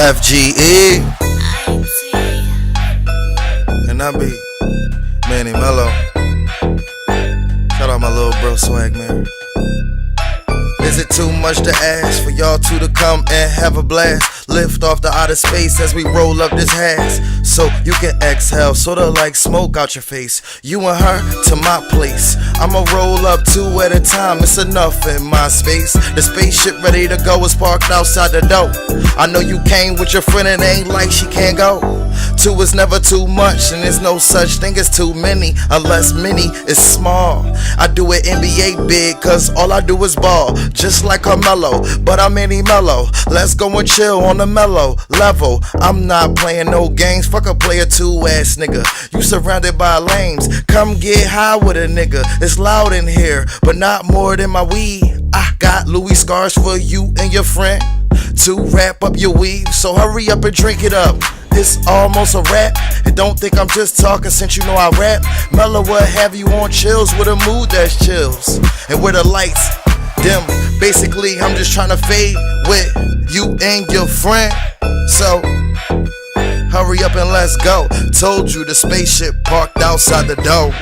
FGE. And I be Manny Mello. Shout out my little bro Swag Man. Is it too much to ask for y'all two to come and have a blast? Lift off the outer space as we roll up this hash, so you can exhale, sorta like smoke out your face. You and her to my place. I'ma roll up two at a time, it's enough in my space. The spaceship ready to go is parked outside the door. I know you came with your friend, it ain't like she can't go. Two is never too much, and there's no such thing as too many, unless many is small. I do it NBA big, cause all I do is ball, just like Carmelo, but I'm Manny Mello. Let's go and chill on the mellow level. I'm not playing no games, fuck a player two ass nigga. You surrounded by lames, come get high with a nigga. It's loud in here, but not more than my weed. I got Louis scars for you and your friend to wrap up your weave, so hurry up and drink it up. It's almost a rap, and don't think I'm just talking since you know I rap. Mellow would have you on chills with a mood that's chills, and where the lights dim. Basically, I'm just trying to fade with you and your friend. So, hurry up and let's go. Told you the spaceship parked outside the door.